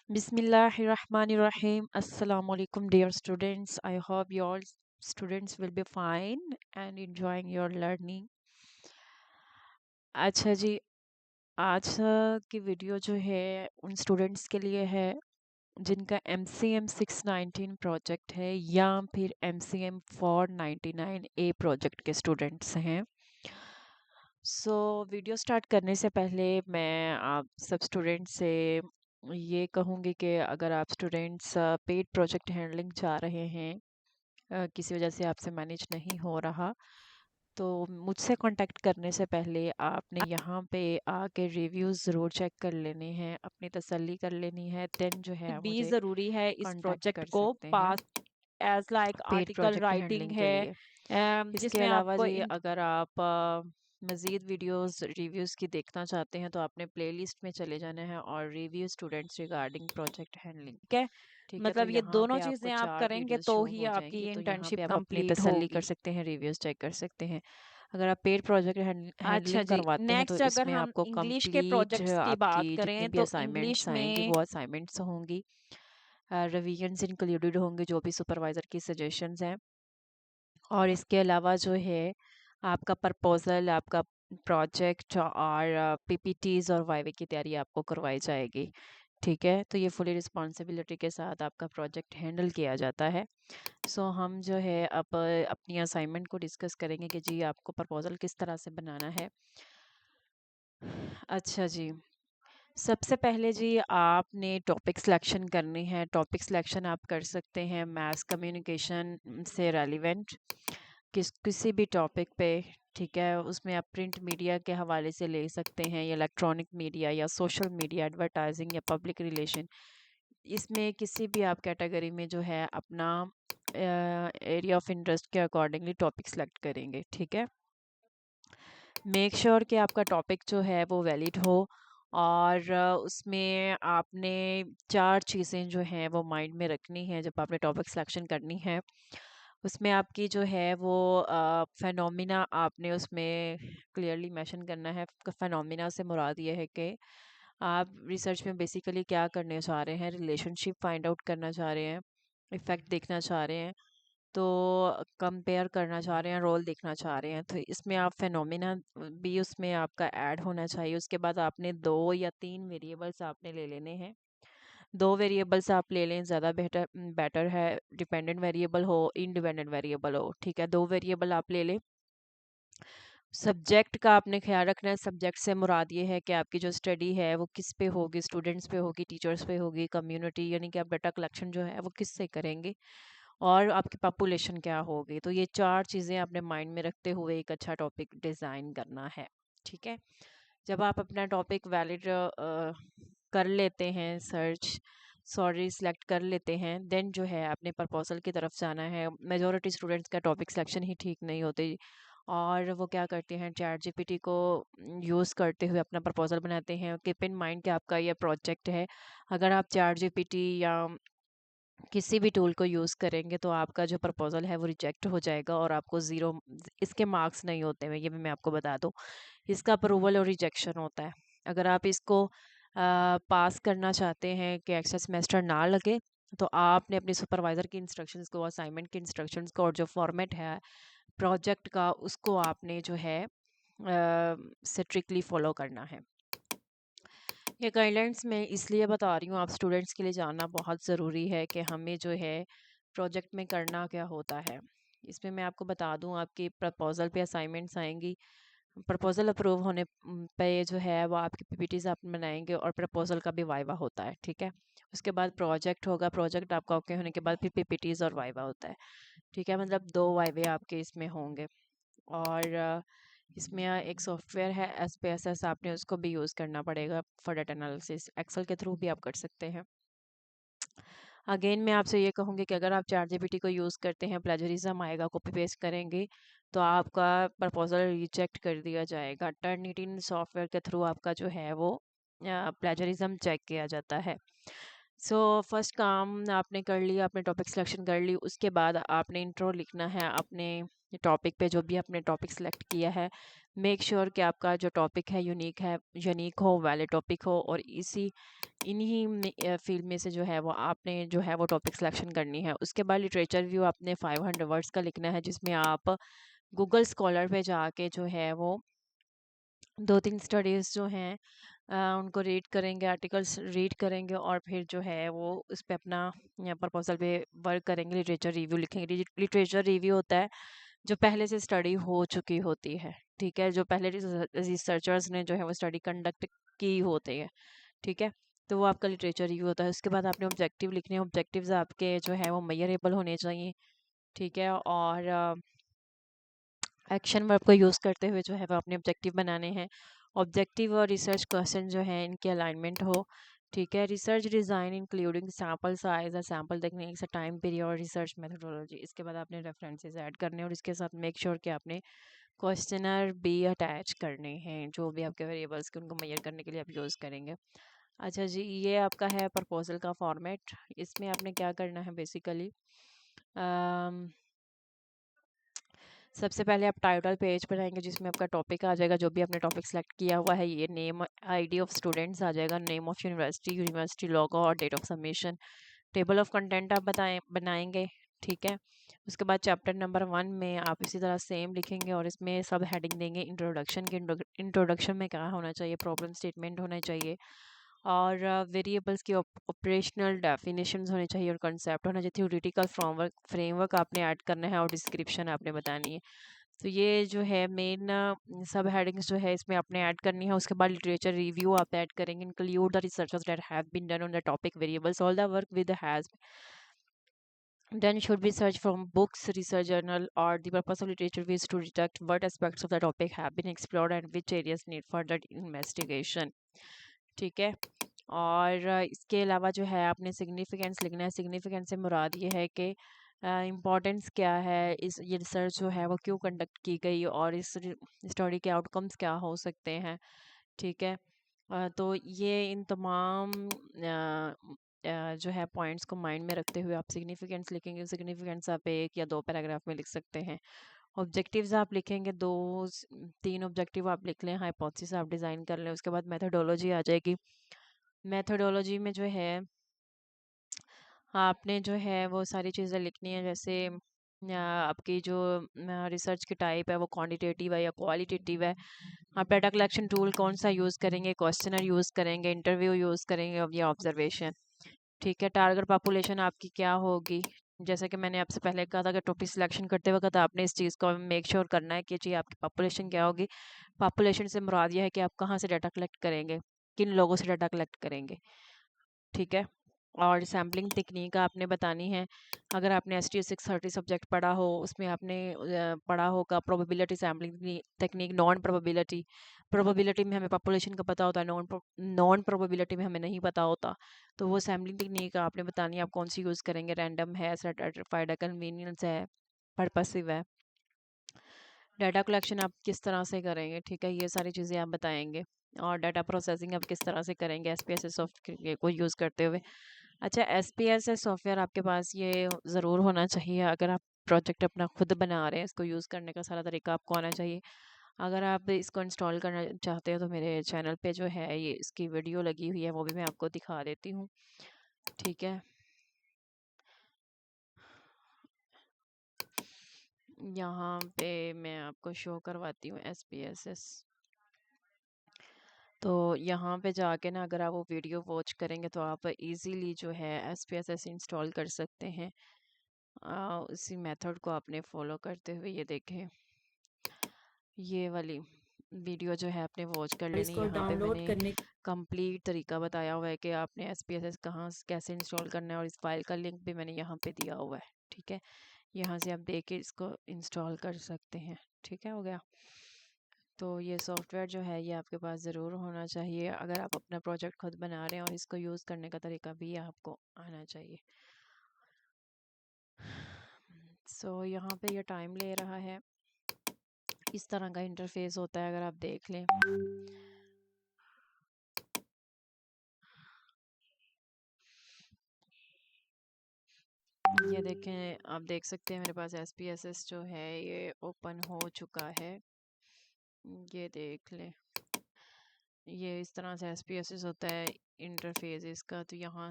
Bismillahirrahmanirrahim. Assalamu alaikum, dear students. I hope you all students will be fine and enjoying your learning. अच्छा जी, आज की video जो है उन स्टूडेंट्स के लिए है जिनका MCM 619 प्रोजेक्ट है या फिर MCM 499A प्रोजेक्ट के स्टूडेंट्स हैं। वीडियो स्टार्ट करने से पहले मैं आप सब स्टूडेंट्स से ये कहूँगी कि अगर आप स्टूडेंट्स पेड प्रोजेक्ट हैंडलिंग चाह रहे हैं, किसी वजह से आपसे मैनेज नहीं हो रहा, तो मुझसे कांटेक्ट करने से पहले आपने यहाँ पे आके रिव्यूज़ ज़रूर चेक कर लेने हैं, अपनी तसल्ली कर लेनी है, देन जो है आप भी मुझे ज़रूरी है इस कांटेक्ट प्रोजेक्ट कर को सकते हैं पास as like paid article project writing handling के है लिए। इसके जिसमें अलावा आपको जी अगर आप मज़ीद वीडियोस रिव्यूज़ की देखना चाहते हैं तो आपने प्लेलिस्ट में चले जाना है और review students regarding project handling. ठीक है। ठीक है, तो मतलब ये यहाँ दोनों पे आपको चीज़ें आप 4 करेंगे वीडियोस तो शो ही हो आपकी जाएंगी, ये तो यहाँ इंटर्नशिप पे आप अपनी कंप्लीट तसल्ली कर होगी। सकते हैं, रिव्यूज़ चेक कर सकते हैं। अगर आप पेड प्रोजेक्ट अच्छा हैंडलिंग जी, करवाते हैं तो नेक्स्ट अगर इसमें हम आपको इंग्लिश के कंप्लीट प्रोजेक्ट्स की आपकी बात जितने करें भी तो असाइनमेंट्स इंग्लिश आएंगी में वो असाइनमेंट्स होंगी, रिवीजन्स इंक्लूडेड होंगे जो भी सुपरवाइज़र की सजेशंस हैं। और इसके अलावा जो है आपका प्रपोज़ल, आपका प्रोजेक्ट और पीपीटीज़ और वाइवे की तैयारी आपको करवाई जाएगी। ठीक है, तो ये फुली रिस्पॉन्सिबिलिटी के साथ आपका प्रोजेक्ट हैंडल किया जाता है। हम जो है अब अपनी असाइनमेंट को डिस्कस करेंगे कि जी आपको प्रपोज़ल किस तरह से बनाना है। अच्छा जी, सबसे पहले जी आपने टॉपिक सिलेक्शन करनी है। टॉपिक सिलेक्शन आप कर सकते हैं मास कम्युनिकेशन से रेलिवेंट किसी भी टॉपिक पे। ठीक है, उसमें आप प्रिंट मीडिया के हवाले से ले सकते हैं या इलेक्ट्रॉनिक मीडिया या सोशल मीडिया, एडवर्टाइजिंग या पब्लिक रिलेशन। इसमें किसी भी आप कैटेगरी में जो है अपना एरिया ऑफ इंटरेस्ट के अकॉर्डिंगली टॉपिक सेलेक्ट करेंगे। ठीक है, मेक श्योर कि आपका टॉपिक जो है वो वैलिड हो और उसमें आपने 4 चीज़ें जो हैं वो माइंड में रखनी है जब आपने टॉपिक सिलेक्शन करनी है। उसमें आपकी जो है वो फेनोमिना आपने उसमें क्लियरली मेंशन करना है। फेनोमिना से मुराद ये है कि आप रिसर्च में बेसिकली क्या करने चाह रहे हैं, रिलेशनशिप फाइंड आउट करना चाह रहे हैं, इफ़ेक्ट देखना चाह रहे हैं, तो कंपेयर करना चाह रहे हैं, रोल देखना चाह रहे हैं, तो इसमें आप फेनोमेना भी उसमें आपका ऐड होना चाहिए। उसके बाद आपने 2 या 3 वेरिएबल्स आपने ले लेने हैं। 2 वेरिएबल्स आप ले लें, ज़्यादा बेटर बेटर है। डिपेंडेंट वेरिएबल हो, इंडिपेंडेंट वेरिएबल हो, ठीक है, 2 वेरिएबल आप ले लें। सब्जेक्ट का आपने ख्याल रखना है। सब्जेक्ट से मुराद ये है कि आपकी जो स्टडी है वो किस पे होगी, स्टूडेंट्स पे होगी, टीचर्स पे होगी, कम्युनिटी, यानी कि आप डाटा कलेक्शन जो है वो किस से करेंगे और आपकी पॉपुलेशन क्या होगी। तो ये 4 चीज़ें आपने माइंड में रखते हुए एक अच्छा टॉपिक डिज़ाइन करना है। ठीक है, जब आप अपना टॉपिक वैलिड कर लेते हैं, सिलेक्ट कर लेते हैं, देन जो है अपने प्रपोजल की तरफ जाना है। मेजॉरिटी स्टूडेंट्स का टॉपिक सिलेक्शन ही ठीक नहीं होती और वो क्या करते हैं, चैट जीपीटी को यूज़ करते हुए अपना प्रपोजल बनाते हैं। कीप इन माइंड कि आपका ये प्रोजेक्ट है। अगर आप चैट जीपीटी या किसी भी टूल को यूज़ करेंगे तो आपका जो प्रपोज़ल है वो रिजेक्ट हो जाएगा और आपको ज़ीरो इसके मार्क्स नहीं होते हैं, ये भी मैं आपको बता दूँ। इसका अप्रूवल और रिजेक्शन होता है। अगर आप इसको पास करना चाहते हैं कि एक्स्ट्रा सेमेस्टर ना लगे, तो आपने अपने सुपरवाइज़र की इंस्ट्रक्शंस को, असाइनमेंट की इंस्ट्रक्शंस को और जो फॉर्मेट है प्रोजेक्ट का उसको आपने जो है स्ट्रिक्टली फॉलो करना है। ये गाइडलाइंस मैं इसलिए बता रही हूँ, आप स्टूडेंट्स के लिए जानना बहुत ज़रूरी है कि हमें जो है प्रोजेक्ट में करना क्या होता है। इसमें मैं आपको बता दूँ, आपकी प्रपोज़ल पे असाइनमेंट्स आएंगी। प्रपोज़ल अप्रूव होने पे जो है वो आपकी पीपीटीज आप बनाएंगे और प्रपोज़ल का भी वाइवा होता है। ठीक है, उसके बाद प्रोजेक्ट होगा, प्रोजेक्ट आपका ओके होने के बाद फिर पीपीटीज और वाइवा होता है। ठीक है, मतलब 2 वाइवे आपके इसमें होंगे। और इसमें एक सॉफ्टवेयर है SPSS, आपने उसको भी यूज़ करना पड़ेगा फॉर डाटा एनालिसिस। एक्सेल के थ्रू भी आप कर सकते हैं। अगेन मैं आपसे ये कहूँगी कि अगर आप चैट जीपीटी को यूज़ करते हैं, प्लेजरिज्म आएगा, कॉपी पेस्ट करेंगे तो आपका प्रपोजल रिजेक्ट कर दिया जाएगा। टर्निटिन सॉफ्टवेयर के थ्रू आपका जो है वो प्लेजरिज्म चेक किया जाता है। फर्स्ट काम आपने कर लिया, आपने टॉपिक सिलेक्शन कर ली, उसके बाद आपने इंट्रो लिखना है अपने टॉपिक पे, जो भी आपने टॉपिक सेलेक्ट किया है। मेक श्योर कि आपका जो टॉपिक है यूनिक हो, वैलिड टॉपिक हो, और इन्हीं फील्ड में से जो है वो आपने जो है वो टॉपिक सिलेक्शन करनी है। उसके बाद लिटरेचर रिव्यू आपने 500 वर्ड्स का लिखना है, जिसमें आप गूगल स्कॉलर पे जाके जो है वो 2-3 स्टडीज़ जो हैं उनको रीड करेंगे, आर्टिकल्स रीड करेंगे, और फिर जो है वो उस पे अपना प्रपोजल पे वर्क करेंगे, लिटरेचर रिव्यू लिखेंगे। लिटरेचर रिव्यू होता है जो पहले से स्टडी हो चुकी होती है, ठीक है, जो पहले रिसर्चर्स ने जो है वो स्टडी कंडक्ट की होती है, ठीक है, तो वो आपका लिटरेचर रिव्यू होता है। उसके बाद आपने ऑब्जेक्टिव लिखने हैं, ऑब्जेक्टिव्स आपके जो है वो मेजरेबल होने चाहिए, ठीक है, और एक्शन वर्ब को यूज़ करते हुए जो है वो अपने ऑब्जेक्टिव बनाने हैं। ऑब्जेक्टिव और रिसर्च क्वेश्चन जो हैं इनकी अलाइनमेंट हो, ठीक है। Research design including sample size और सैम्पल टेक्निक्स, टाइम पीरियड और रिसर्च मेथोडोलॉजी। इसके बाद आपने रेफरेंसेस ऐड करने हैं, और इसके साथ मेक श्योर कि आपने क्वेश्चनर भी अटैच करने हैं, जो भी आपके वेरिएबल्स के उनको मेजर करने के लिए आप यूज़ करेंगे। अच्छा जी, ये आपका है प्रपोजल का फॉर्मेट। इसमें आपने क्या करना है बेसिकली, सबसे पहले आप टाइटल पेज पर आएंगे, जिसमें आपका टॉपिक आ जाएगा, जो भी आपने टॉपिक सेलेक्ट किया हुआ है। ये नेम आईडी ऑफ स्टूडेंट्स आ जाएगा, name of university, university logo और date of submission. Table of content आप बनाएंगे, ठीक है। उसके बाद चैप्टर नंबर 1 में आप इसी तरह सेम लिखेंगे, और इसमें सब हेडिंग देंगे इंट्रोडक्शन के। इंट्रोडक्शन में क्या होना चाहिए, प्रॉब्लम स्टेटमेंट होना चाहिए, और वेरिएबल्स की ऑपरेशनल डेफिनेशंस होने चाहिए, और कंसेप्ट होना चाहिए। थ्योरेटिकल फ्रेमवर्क आपने ऐड करना है, और डिस्क्रिप्शन आपने बतानी है। तो ये जो है मेन सब हेडिंग्स जो है इसमें आपने ऐड करनी है। उसके बाद लिटरेचर रिव्यू आप ऐड करेंगे, include the researches that have been done on the topic variables, all the work with has done should be searched from books, research journal, or the purpose of literature is to detect what aspects of the topic have been explored and which areas need further investigation, ठीक है। और इसके अलावा जो है आपने significance लिखना है। सिग्निफिकेंस से मुराद ये है कि इम्पोर्टेंस क्या है, इस ये रिसर्च जो है वो क्यों कंडक्ट की गई, और इस स्टडी के आउटकम्स क्या हो सकते हैं, ठीक है। तो ये इन तमाम जो है पॉइंट्स को माइंड में रखते हुए आप सिग्निफिकेंस लिखेंगे। सिग्निफिकेंस आप 1 या 2 पैराग्राफ में लिख सकते हैं। ऑब्जेक्टिव्स आप लिखेंगे 2-3 ऑब्जेक्टिव आप लिख लें, हाइपोथेसिस आप डिज़ाइन कर लें। उसके बाद मेथोडोलॉजी आ जाएगी। मेथोडोलॉजी में जो है आपने जो है वो सारी चीज़ें लिखनी है, जैसे आपकी जो रिसर्च की टाइप है वो क्वांटिटेटिव है या क्वालिटेटिव है। आप डाटा कलेक्शन टूल कौन सा यूज़ करेंगे, क्वेश्चनर यूज़ करेंगे, इंटरव्यू यूज़ करेंगे, और या ऑब्जर्वेशन, ठीक है। टारगेट पॉपुलेशन आपकी क्या होगी, जैसे कि मैंने आपसे पहले कहा था कि टॉपिक सिलेक्शन करते वक्त आपने इस चीज़ को मेक श्योर करना है कि जी आपकी पॉपुलेशन क्या होगी। पॉपुलेशन से मुराद ये है कि आप कहाँ से डाटा कलेक्ट करेंगे, किन लोगों से डाटा कलेक्ट करेंगे, ठीक है। और सैम्पलिंग टेक्निक आपने बतानी है। अगर आपने एस टी 630 सब्जेक्ट पढ़ा हो, उसमें आपने पढ़ा होगा probability sampling technique, non probability. Probability में हमें पॉपुलेशन का पता होता है, नॉन प्रोबेबिलिटी में हमें नहीं पता होता। तो वो सैम्पलिंग टेक्निक आपने बतानी है, आप कौन सी यूज़ करेंगे, रैंडम है, सर्टिफाइड है, कन्वीनियंस है, पर्पसिव है। डाटा कलेक्शन आप किस तरह से करेंगे, ठीक है, ये सारी चीज़ें आप बताएंगे। और डाटा प्रोसेसिंग आप किस तरह से करेंगे SPSS सॉफ्टवेयर को यूज़ करते हुए। अच्छा, SPSS सॉफ्टवेयर आपके पास ये ज़रूर होना चाहिए। अगर आप प्रोजेक्ट अपना खुद बना रहे हैं, इसको यूज़ करने का सारा तरीका आपको आना चाहिए। अगर आप इसको इंस्टॉल करना चाहते हो तो मेरे चैनल पे जो है ये इसकी वीडियो लगी हुई है, वो भी मैं आपको दिखा देती हूँ, ठीक है। यहाँ पे मैं आपको शो करवाती हूँ SPSS। तो यहाँ पे जाके ना अगर आप वो वीडियो वॉच करेंगे तो आप इजीली जो है SPSS इंस्टॉल कर सकते हैं। उसी मेथड को आपने फॉलो करते हुए ये देखें, ये वाली वीडियो जो है आपने वॉच कर लेनी। इसको यहाँ पे डाउनलोड मैंने करने कंप्लीट तरीका बताया हुआ है कि आपने SPSS कहाँ कैसे इंस्टॉल करना है, और इस फाइल का लिंक भी मैंने यहाँ पे दिया हुआ है, ठीक है। यहाँ से आप देख के इसको इंस्टॉल कर सकते हैं, ठीक है, हो गया। तो ये सॉफ्टवेयर जो है ये आपके पास ज़रूर होना चाहिए अगर आप अपना प्रोजेक्ट खुद बना रहे हैं, और इसको यूज़ करने का तरीका भी आपको आना चाहिए। यहाँ पे ये टाइम ले रहा है, इस तरह का इंटरफेस होता है अगर आप देख लें। ये देखें, आप देख सकते हैं मेरे पास SPSS जो है ये ओपन हो चुका है। ये देख ले, ये इस तरह से एसपीएसएस होता है इंटरफेस इसका। तो यहाँ